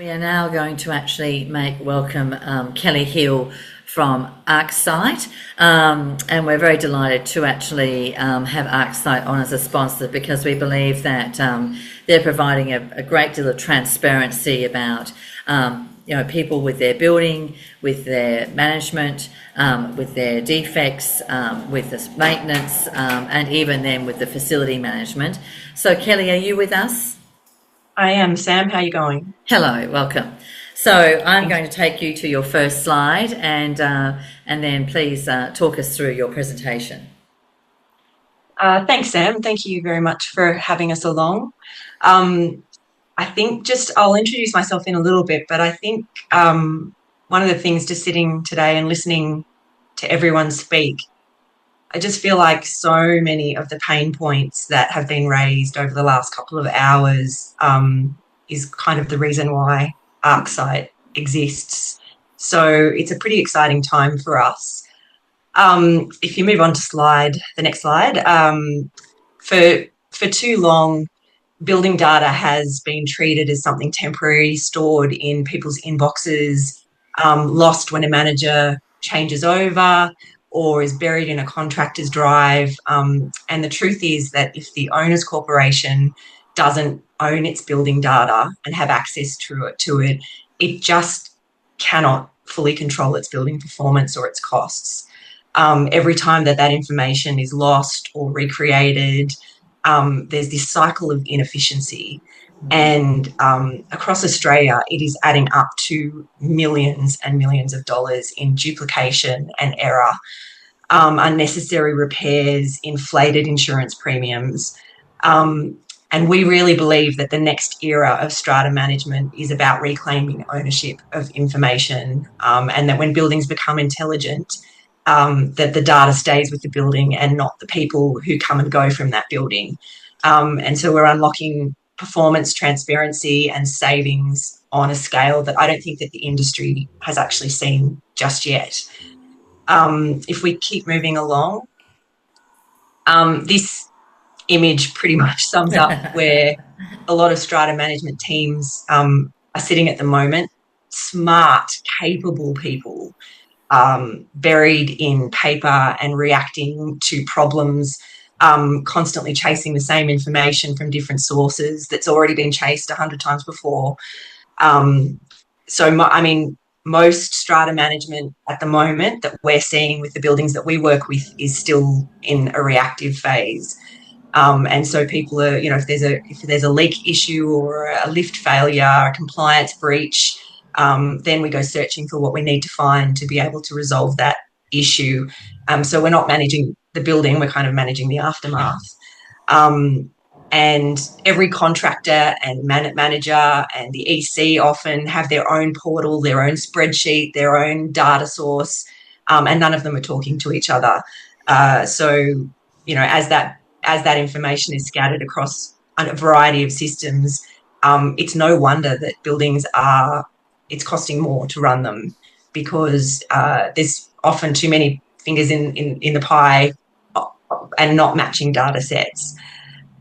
We are now going to actually welcome Kelly Hill from Arcsite, and we're very delighted to actually have Arcsite on as a sponsor because we believe that they're providing a great deal of transparency about people with their building, with their management, with their defects, with the maintenance, and even then with the facility management. So Kelly, are you with us? I am. Sam, how are you going? Hello, welcome. So I'm going to take you to your first slide and then please talk us through your presentation. Thanks, Sam. Thank you very much for having us along. I think I'll introduce myself in a little bit, but I think one of the things just sitting today and listening to everyone speak, I just feel like so many of the pain points that have been raised over the last couple of hours is kind of the reason why Arcsite exists. So it's a pretty exciting time for us. If you move on to the next slide, for too long, building data has been treated as something temporary, stored in people's inboxes, lost when a manager changes over, or is buried in a contractor's drive. And the truth is that if the owner's corporation doesn't own its building data and have access to it, it just cannot fully control its building performance or its costs. Every time that information is lost or recreated, there's this cycle of inefficiency. And across Australia, it is adding up to millions and millions of dollars in duplication and error, unnecessary repairs, inflated insurance premiums. And we really believe that the next era of strata management is about reclaiming ownership of information, and that when buildings become intelligent, that the data stays with the building and not the people who come and go from that building. And so we're unlocking performance, transparency and savings on a scale that I don't think that the industry has actually seen just yet. If we keep moving along, this image pretty much sums up where a lot of strata management teams are sitting at the moment. Smart, capable people, buried in paper and reacting to problems, constantly chasing the same information from different sources that's already been chased 100 times before. Most strata management at the moment that we're seeing with the buildings that we work with is still in a reactive phase. And so people are, if there's a leak issue or a lift failure, a compliance breach, then we go searching for what we need to find to be able to resolve that issue. So we're not managing the building, we're kind of managing the aftermath. And every contractor and manager and the EC often have their own portal, their own spreadsheet, their own data source, and none of them are talking to each other. So as that information is scattered across a variety of systems, it's no wonder that it's costing more to run them, because there's often too many fingers in the pie and not matching data sets.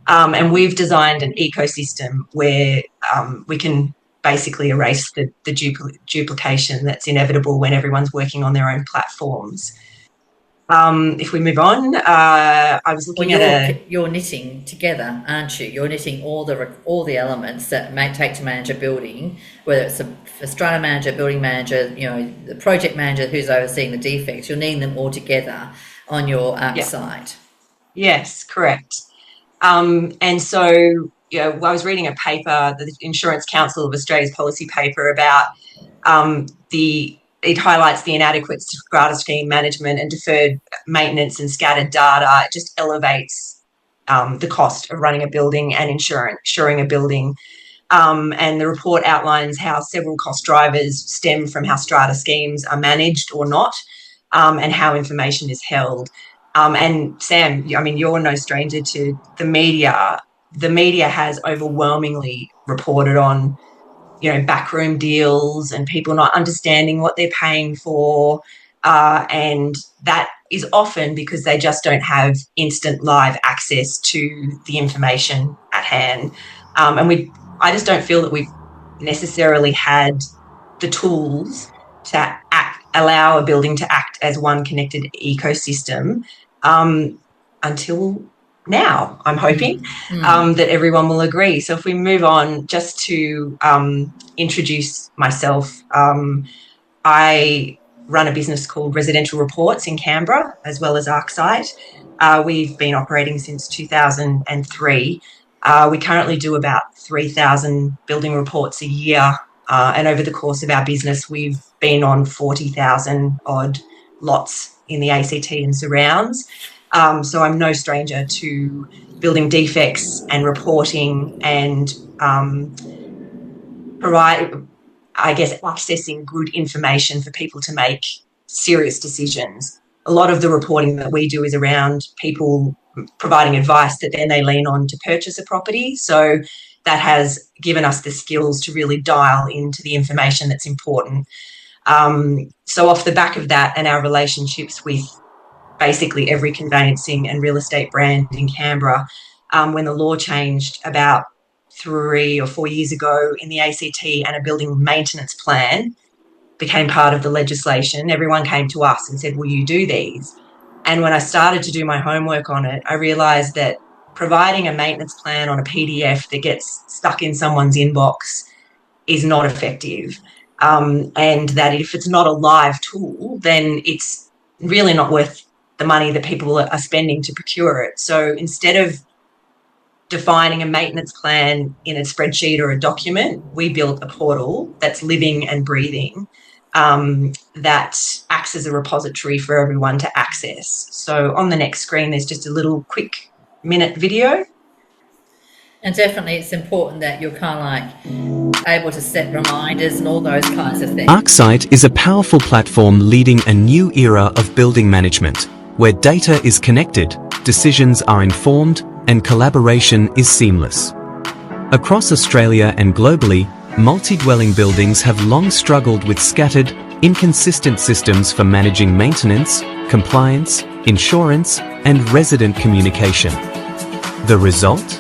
And we've designed an ecosystem where we can basically erase the duplication that's inevitable when everyone's working on their own platforms. If we move on, I was looking You're knitting together, aren't you? You're knitting all the elements that may take to manage a building, whether it's a strata manager, building manager, the project manager who's overseeing the defects. You're knitting them all together on your Arcsite. Yes, correct. And so, I was reading a paper, the Insurance Council of Australia's policy paper about it highlights the inadequate strata scheme management and deferred maintenance and scattered data. It just elevates the cost of running a building and insuring a building. And the report outlines how several cost drivers stem from how strata schemes are managed or not, and how information is held. And Sam, you're no stranger to the media. The media has overwhelmingly reported on, backroom deals and people not understanding what they're paying for. And that is often because they just don't have instant live access to the information at hand. I just don't feel that we've necessarily had the tools to allow a building to act as one connected ecosystem until now, I'm hoping, that everyone will agree. So if we move on, just to introduce myself, I run a business called Residential Reports in Canberra, as well as Arcsite. We've been operating since 2003. We currently do about 3,000 building reports a year. And over the course of our business, we've been on 40,000 odd lots in the ACT and surrounds. So I'm no stranger to building defects and reporting and accessing good information for people to make serious decisions. A lot of the reporting that we do is around people providing advice that then they lean on to purchase a property. So that has given us the skills to really dial into the information that's important. So off the back of that and our relationships with basically every conveyancing and real estate brand in Canberra, when the law changed about 3 or 4 years ago in the ACT and a building maintenance plan became part of the legislation, everyone came to us and said, will you do these? And when I started to do my homework on it, I realised that providing a maintenance plan on a PDF that gets stuck in someone's inbox is not effective. And that if it's not a live tool, then it's really not worth the money that people are spending to procure it. So instead of defining a maintenance plan in a spreadsheet or a document, we built a portal that's living and breathing, that acts as a repository for everyone to access. So on the next screen, there's just a little quick minute video. And definitely it's important that you're kind of like able to set reminders and all those kinds of things. Arcsite is a powerful platform leading a new era of building management, where data is connected, decisions are informed, and collaboration is seamless. Across Australia and globally, multi-dwelling buildings have long struggled with scattered, inconsistent systems for managing maintenance, compliance, insurance, and resident communication. The result?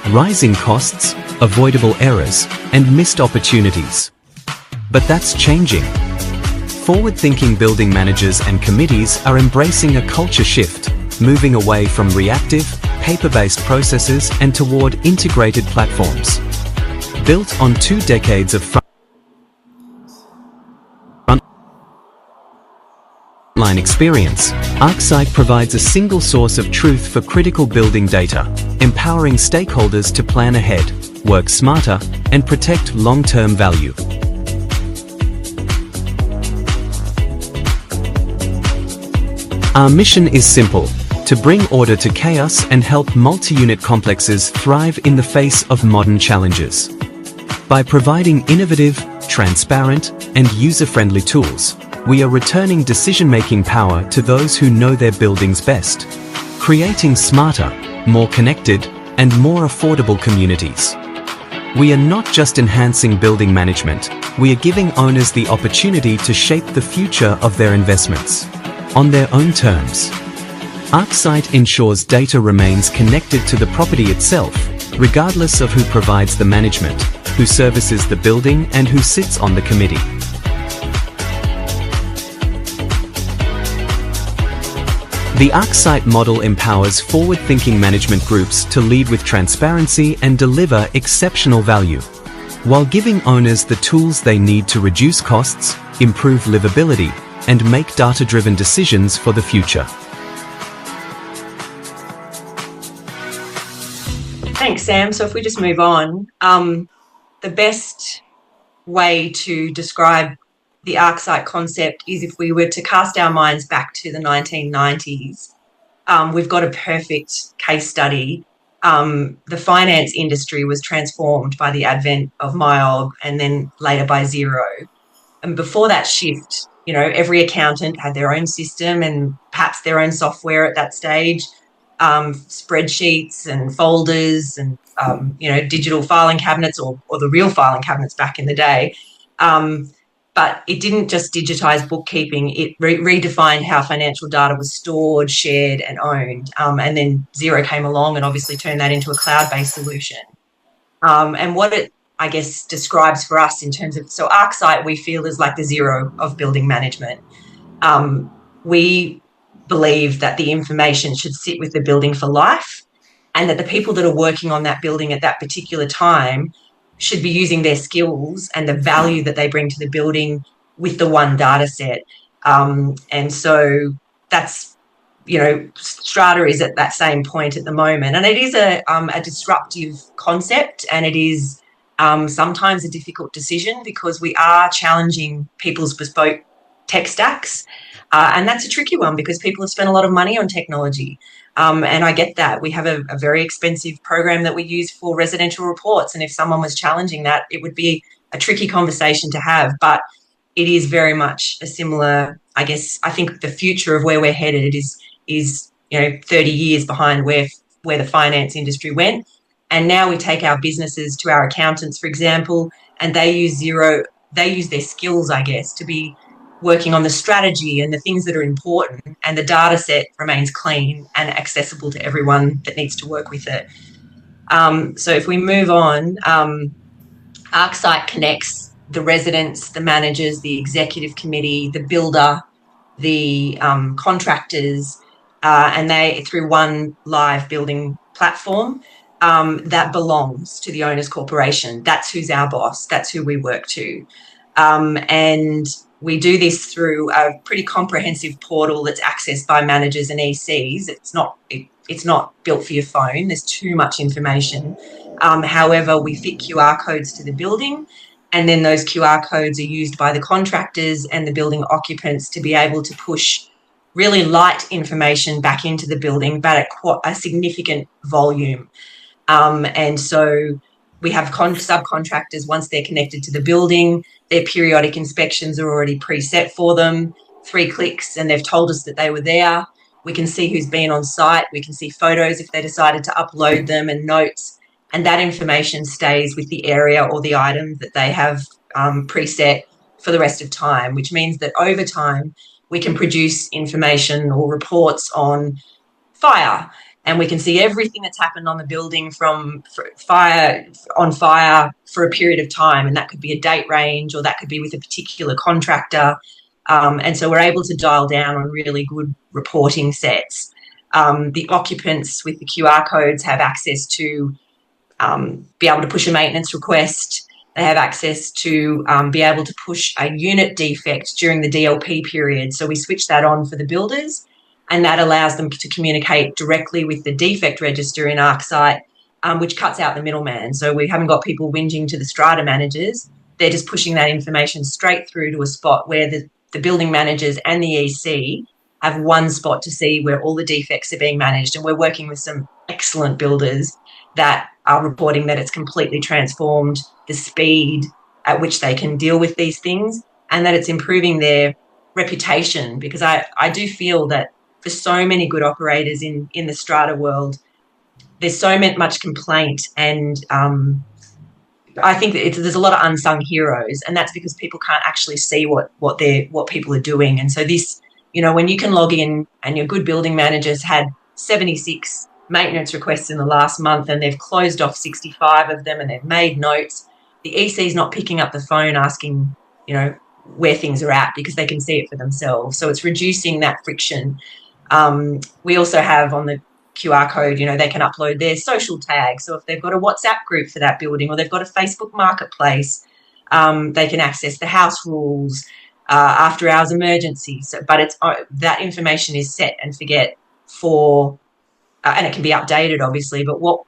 Rising costs, avoidable errors, and missed opportunities. But that's changing. Forward-thinking building managers and committees are embracing a culture shift, moving away from reactive, paper-based processes and toward integrated platforms. Built on 2 decades of frontline experience, Arcsite provides a single source of truth for critical building data, empowering stakeholders to plan ahead, work smarter, and protect long-term value. Our mission is simple: to bring order to chaos and help multi-unit complexes thrive in the face of modern challenges. By providing innovative, transparent, and user-friendly tools, we are returning decision-making power to those who know their buildings best, creating smarter, more connected, and more affordable communities. We are not just enhancing building management, we are giving owners the opportunity to shape the future of their investments on their own terms. Arcsite ensures data remains connected to the property itself, regardless of who provides the management, who services the building, and who sits on the committee. The Arcsite model empowers forward-thinking management groups to lead with transparency and deliver exceptional value, while giving owners the tools they need to reduce costs, improve livability, and make data-driven decisions for the future. Thanks, Sam. So if we just move on, the best way to describe the Arcsite concept is if we were to cast our minds back to the 1990s. We've got a perfect case study. The finance industry was transformed by the advent of MyOB and then later by Xero. And before that shift, you know, every accountant had their own system and perhaps their own software at that stage, spreadsheets and folders and, digital filing cabinets or the real filing cabinets back in the day. But it didn't just digitize bookkeeping, it redefined how financial data was stored, shared and owned. And then Xero came along and obviously turned that into a cloud-based solution. And what it I guess, describes for us in terms of, so Arcsite we feel is like the zero of building management. We believe that the information should sit with the building for life, and that the people that are working on that building at that particular time should be using their skills and the value that they bring to the building with the one data set. And so that's, strata is at that same point at the moment, and it is a disruptive concept, and it is sometimes a difficult decision because we are challenging people's bespoke tech stacks, and that's a tricky one because people have spent a lot of money on technology, and I get that. We have a very expensive program that we use for residential reports, and if someone was challenging that, it would be a tricky conversation to have, but it is very much a similar, I guess, I think the future of where we're headed is 30 years behind where the finance industry went. And now we take our businesses to our accountants, for example, and they use their skills, I guess, to be working on the strategy and the things that are important, and the data set remains clean and accessible to everyone that needs to work with it. So if we move on, Arcsite connects the residents, the managers, the executive committee, the builder, the contractors, and they through one live building platform that belongs to the owners corporation. That's who's our boss. That's who we work to. And we do this through a pretty comprehensive portal that's accessed by managers and ECs. It's not built for your phone. There's too much information. However, we fit QR codes to the building, and then those QR codes are used by the contractors and the building occupants to be able to push really light information back into the building, but at quite a significant volume. And so we have subcontractors, once they're connected to the building, their periodic inspections are already preset for them, 3 clicks, and they've told us that they were there. We can see who's been on site. We can see photos if they decided to upload them, and notes. And that information stays with the area or the item that they have preset for the rest of time, which means that over time we can produce information or reports on fire, and we can see everything that's happened on the building from fire for a period of time, and that could be a date range, or that could be with a particular contractor. And so we're able to dial down on really good reporting sets. The occupants with the QR codes have access to be able to push a maintenance request. They have access to be able to push a unit defect during the DLP period. So we switch that on for the builders, and that allows them to communicate directly with the defect register in Arcsite, which cuts out the middleman. So we haven't got people whinging to the strata managers. They're just pushing that information straight through to a spot where the building managers and the EC have one spot to see where all the defects are being managed. And we're working with some excellent builders that are reporting that it's completely transformed the speed at which they can deal with these things, and that it's improving their reputation, because I do feel that for so many good operators in the strata world, there's so much complaint, and I think that there's a lot of unsung heroes, and that's because people can't actually see what people are doing. And so this, when you can log in and your good building managers had 76 maintenance requests in the last month, and they've closed off 65 of them, and they've made notes, the EC's not picking up the phone asking, where things are at, because they can see it for themselves. So it's reducing that friction. We also have on the QR code, they can upload their social tags. So if they've got a WhatsApp group for that building, or they've got a Facebook marketplace, they can access the house rules, after hours emergencies. But it's that information is set and forget for, and it can be updated obviously, but what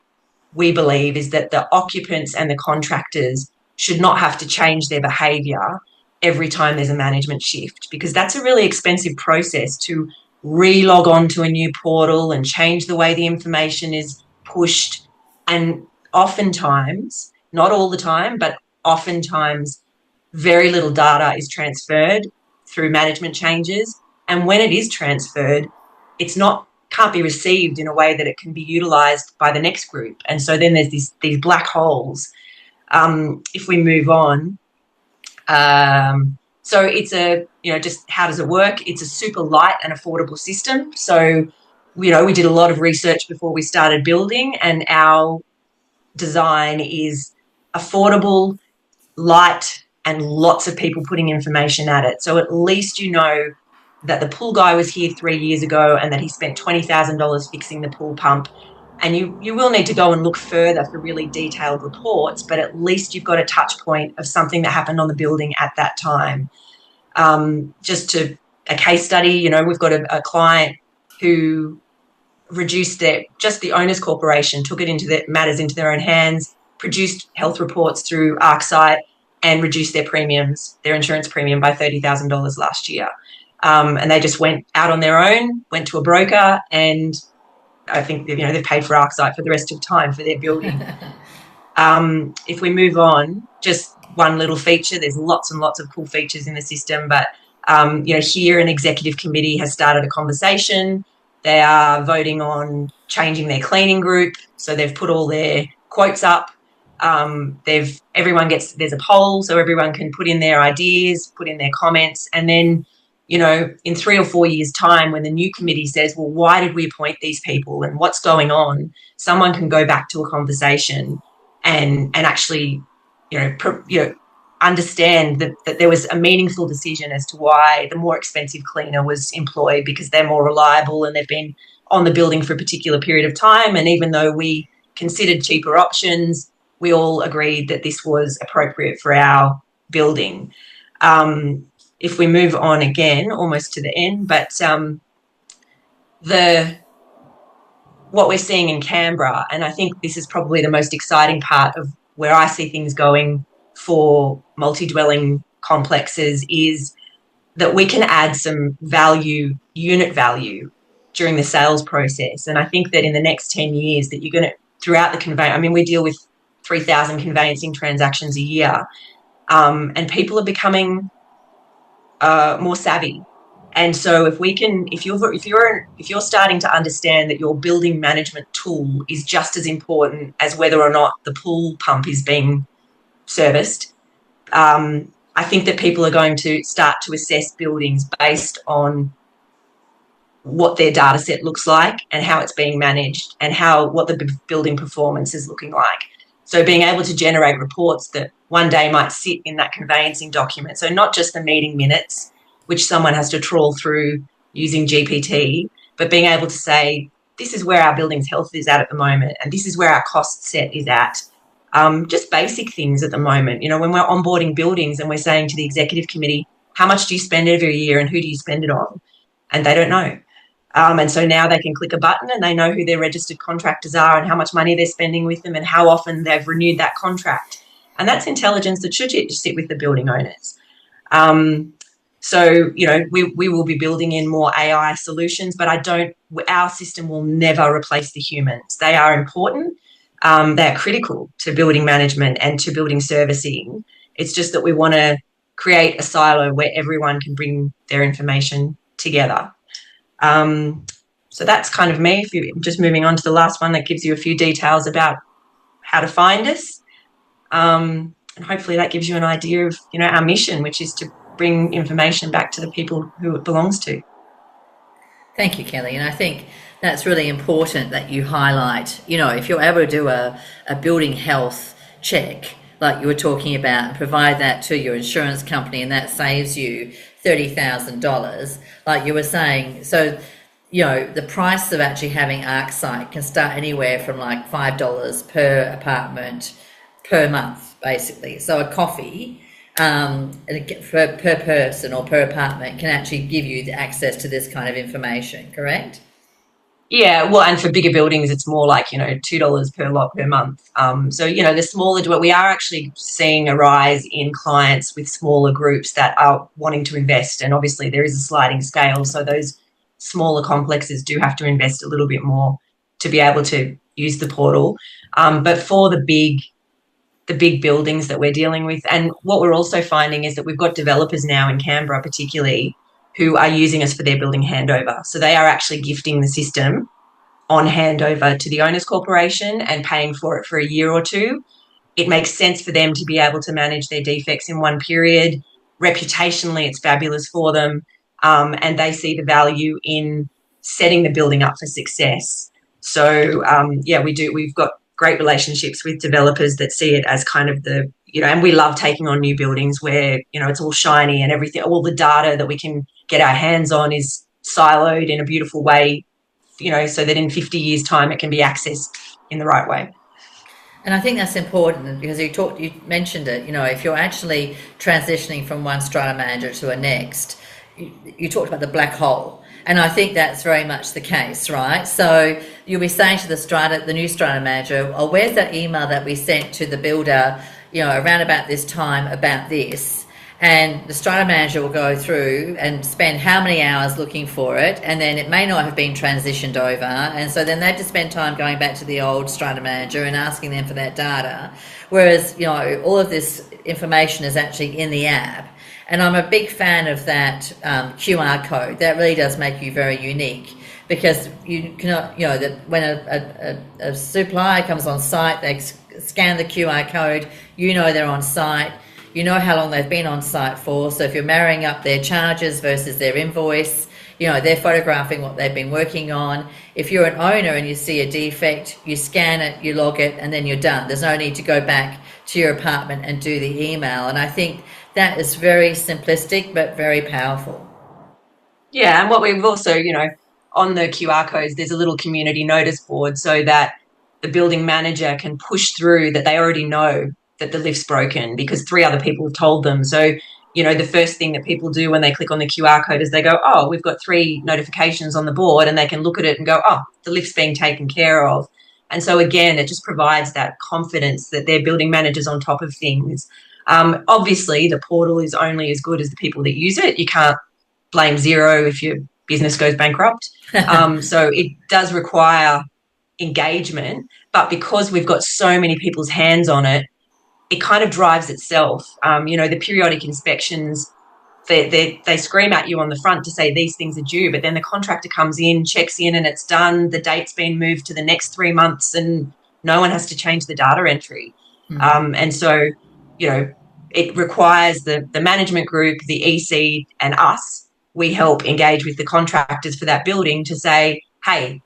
we believe is that the occupants and the contractors should not have to change their behaviour every time there's a management shift, because that's a really expensive process to re-log on to a new portal and change the way the information is pushed. And oftentimes, not all the time, but oftentimes very little data is transferred through management changes. And when it is transferred, can't be received in a way that it can be utilised by the next group. And so then there's these black holes. If we move on, so it's just how does it work? It's a super light and affordable system. So, we did a lot of research before we started building, and our design is affordable, light, and lots of people putting information at it. So at least you know that the pool guy was here 3 years ago and that he spent $20,000 fixing the pool pump. And you will need to go and look further for really detailed reports, but at least you've got a touch point of something that happened on the building at that time. Just to a case study, you know, we've got a client who reduced the owners corporation, took it into the matters into their own hands, produced health reports through Arcsite, and reduced their premiums, their insurance premium, by $30,000 last year. And they just went out on their own, went to a broker, and I think they've paid for Arcsite for the rest of time for their building. If we move on, just one little feature, there's lots and lots of cool features in the system, but here an executive committee has started a conversation. They are voting on changing their cleaning group, so they've put all their quotes up. There's a poll, so everyone can put in their ideas, put in their comments, and then, in 3 or 4 years' time, when the new committee says, well, why did we appoint these people and what's going on, someone can go back to a conversation and actually, understand that there was a meaningful decision as to why the more expensive cleaner was employed, because they're more reliable and they've been on the building for a particular period of time. And even though we considered cheaper options, we all agreed that this was appropriate for our building. If we move on again, almost to the end, but what we're seeing in Canberra, and I think this is probably the most exciting part of where I see things going for multi-dwelling complexes, is that we can add some value, unit value, during the sales process. And I think that in the next 10 years that you're going to, throughout the conveyance, we deal with 3,000 conveyancing transactions a year, and people are becoming more savvy. And so if you're starting to understand that your building management tool is just as important as whether or not the pool pump is being serviced, I think that people are going to start to assess buildings based on what their data set looks like and how it's being managed and what the building performance is looking like. So being able to generate reports that one day might sit in that conveyancing document. So not just the meeting minutes, which someone has to trawl through using GPT, but being able to say, this is where our building's health is at the moment, and this is where our cost set is at. Just basic things at the moment. When we're onboarding buildings and we're saying to the executive committee, how much do you spend every year and who do you spend it on? And they don't know. And so now they can click a button and they know who their registered contractors are and how much money they're spending with them and how often they've renewed that contract. And that's intelligence that should sit with the building owners. So, we will be building in more AI solutions, but our system will never replace the humans. They are important. They're critical to building management and to building servicing. It's just that we want to create a silo where everyone can bring their information together. So that's kind of me. If you're just moving on to the last one, that gives you a few details about how to find us. And hopefully that gives you an idea of, our mission, which is to bring information back to the people who it belongs to. Thank you, Kelly. And I think that's really important that you highlight, if you're able to do a building health check, like you were talking about, and provide that to your insurance company, and that saves you $30,000, like you were saying. So, the price of actually having Arcsite can start anywhere from like $5 per apartment per month, basically. So a coffee per person or per apartment can actually give you the access to this kind of information, correct? Yeah, well, and for bigger buildings, it's more like, $2 per lot per month. So, the smaller, we are actually seeing a rise in clients with smaller groups that are wanting to invest. And obviously there is a sliding scale. So those smaller complexes do have to invest a little bit more to be able to use the portal. But for the big buildings that we're dealing with, and what we're also finding is that we've got developers now in Canberra particularly who are using us for their building handover. So they are actually gifting the system on handover to the owners corporation and paying for it for a year or two. It makes sense for them to be able to manage their defects in one period. Reputationally, it's fabulous for them, and they see the value in setting the building up for success. So, we've got great relationships with developers that see it as kind of the, and we love taking on new buildings where, it's all shiny and everything, all the data that we can get our hands on is siloed in a beautiful way, so that in 50 years' time it can be accessed in the right way. And I think that's important because you mentioned it. If you're actually transitioning from one strata manager to a next, you talked about the black hole, and I think that's very much the case, right? So you'll be saying to the new strata manager, "Oh, where's that email that we sent to the builder, around about this time about this?" And the strata manager will go through and spend how many hours looking for it, and then it may not have been transitioned over, and so then they have to spend time going back to the old strata manager and asking them for that data, whereas all of this information is actually in the app. And I'm a big fan of that QR code. That really does make you very unique, because you cannot, that when a supplier comes on site, they scan the QR code, they're on site. You know how long they've been on site for. So if you're marrying up their charges versus their invoice, they're photographing what they've been working on. If you're an owner and you see a defect, you scan it, you log it, and then you're done. There's no need to go back to your apartment and do the email. And I think that is very simplistic but very powerful. Yeah, and what we've also, on the QR codes, there's a little community notice board so that the building manager can push through that they already know that the lift's broken because 3 other people have told them. So, the first thing that people do when they click on the QR code is they go, "Oh, we've got 3 notifications on the board," and they can look at it and go, "Oh, the lift's being taken care of." And so, again, it just provides that confidence that their building manager's on top of things. Obviously, the portal is only as good as the people that use it. You can't blame Xero if your business goes bankrupt. So it does require engagement, but because we've got so many people's hands on it, it kind of drives itself. The periodic inspections, they scream at you on the front to say these things are due, but then the contractor comes in, checks in, and it's done. The date's been moved to the next 3 months, and no one has to change the data entry. And so, it requires the management group, the EC, and us. We help engage with the contractors for that building to say, hey,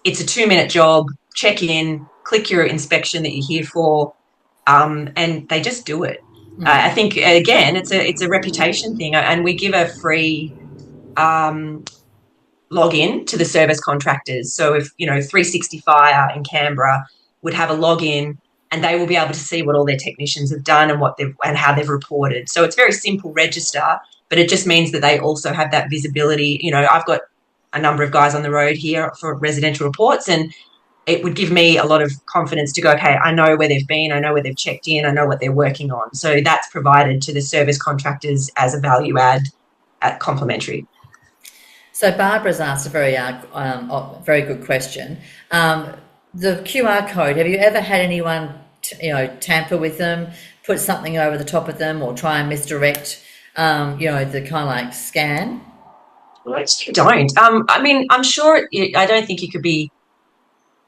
it's a 2-minute job, check in, click your inspection that you're here for, and they just do it. I think, again, it's a reputation thing, and we give a free login to the service contractors. So if 360 Fire in Canberra would have a login, and they will be able to see what all their technicians have done and how they've reported. So it's very simple register, but it just means that they also have that visibility. I've got a number of guys on the road here for residential reports, and it would give me a lot of confidence to go, okay, I know where they've been, I know where they've checked in, I know what they're working on. So that's provided to the service contractors as a value add at complimentary. So Barbara's asked a very good question. The QR code, have you ever had anyone tamper with them, put something over the top of them, or try and misdirect the kind of like scan? Well, you don't. I'm sure I don't think you could be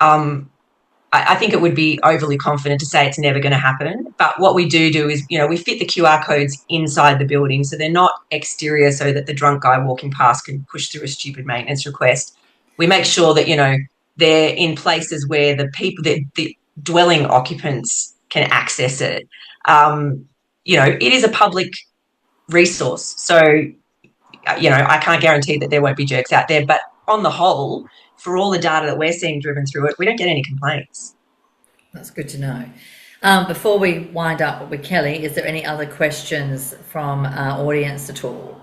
I think it would be overly confident to say it's never going to happen. But what we do is, we fit the QR codes inside the building, so they're not exterior so that the drunk guy walking past can push through a stupid maintenance request. We make sure that, they're in places where the dwelling occupants can access it. It is a public resource. So, I can't guarantee that there won't be jerks out there. But on the whole, for all the data that we're seeing driven through it, we don't get any complaints. That's good to know. Before we wind up with Kelly, is there any other questions from our audience at all?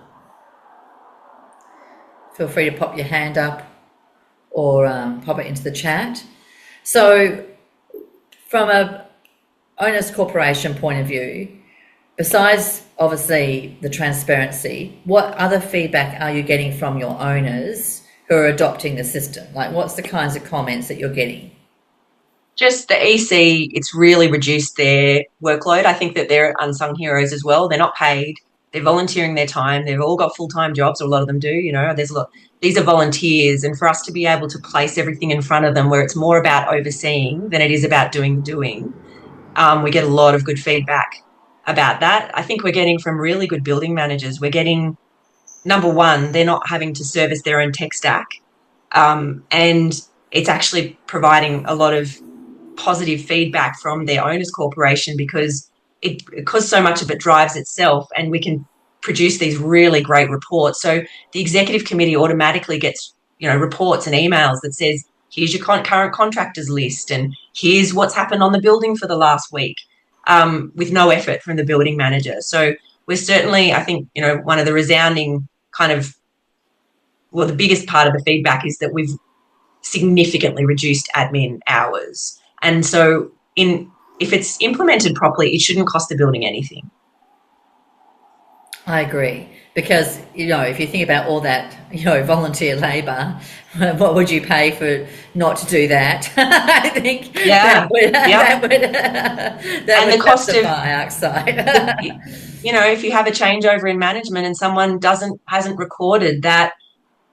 Feel free to pop your hand up or pop it into the chat. So from a owners corporation point of view, besides obviously the transparency, what other feedback are you getting from your owners who are adopting the system? Like, what's the kinds of comments that you're getting? Just the EC, it's really reduced their workload. I think that they're unsung heroes as well. They're not paid. They're volunteering their time. They've all got full-time jobs, or a lot of them do. There's a lot. These are volunteers, and for us to be able to place everything in front of them where it's more about overseeing than it is about doing the doing, we get a lot of good feedback about that. I think we're getting from really good building managers. We're getting, number one, they're not having to service their own tech stack, and it's actually providing a lot of positive feedback from their owners corporation, because so much of it drives itself, and we can produce these really great reports. So the executive committee automatically gets, reports and emails that says, here's your current contractors list, and here's what's happened on the building for the last week, with no effort from the building manager. So we're certainly, I think, one of the resounding the biggest part of the feedback is that we've significantly reduced admin hours. And so if it's implemented properly, it shouldn't cost the building anything. I agree, because if you think about all that volunteer labour, what would you pay for not to do that? I think that would the cost of Arcsite. If you have a changeover in management and someone hasn't recorded that,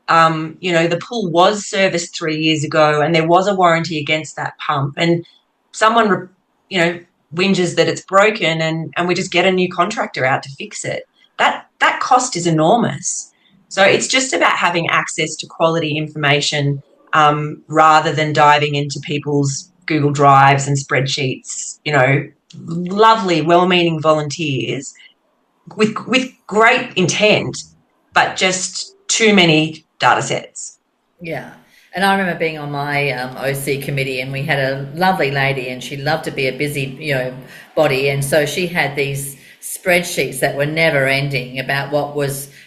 the pool was serviced 3 years ago and there was a warranty against that pump, and someone whinges that it's broken, and we just get a new contractor out to fix it, that cost is enormous. So it's just about having access to quality information, rather than diving into people's Google Drives and spreadsheets. Lovely, well-meaning volunteers with great intent, but just too many data sets. Yeah. And I remember being on my OC committee, and we had a lovely lady, and she loved to be a busy, body. And so she had these spreadsheets that were never ending about what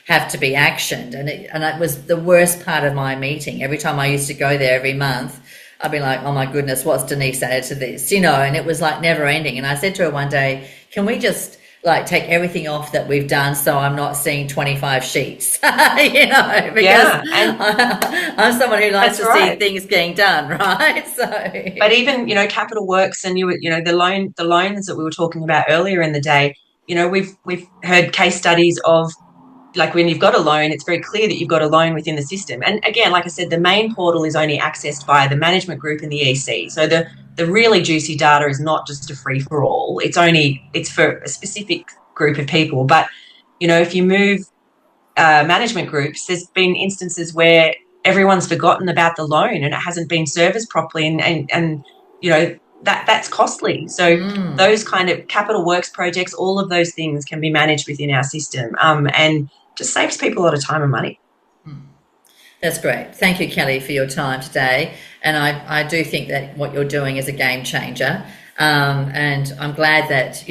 have to be actioned. And it was the worst part of my meeting. Every time I used to go there every month, I'd be like, oh my goodness, what's Denise added to this? And it was like never ending. And I said to her one day, can we just take everything off that we've done, so I'm not seeing 25 sheets, because I'm someone who likes to see things getting done, right? So, but even, capital works, and the loans that we were talking about earlier in the day, we've heard case studies of, when you've got a loan, it's very clear that you've got a loan within the system. And again, like I said, the main portal is only accessed by the management group and the EC. So the really juicy data is not just a free-for-all. It's for a specific group of people. But, if you move management groups, there's been instances where everyone's forgotten about the loan and it hasn't been serviced properly, and that's costly. So those kind of capital works projects, all of those things can be managed within our system, and just saves people a lot of time and money. That's great. Thank you, Kelly, for your time today. And I do think that what you're doing is a game changer. And I'm glad that,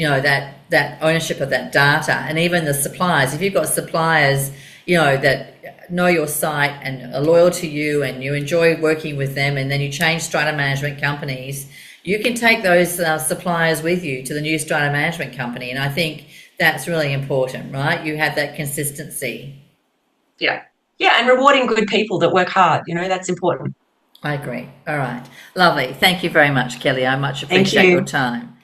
that ownership of that data, and even the suppliers, if you've got suppliers, that know your site and are loyal to you, and you enjoy working with them, and then you change strata management companies, you can take those suppliers with you to the new strata management company. And I think that's really important, right? You have that consistency. Yeah. Yeah, and rewarding good people that work hard, that's important. I agree. All right. Lovely. Thank you very much, Kelly. I much appreciate your time.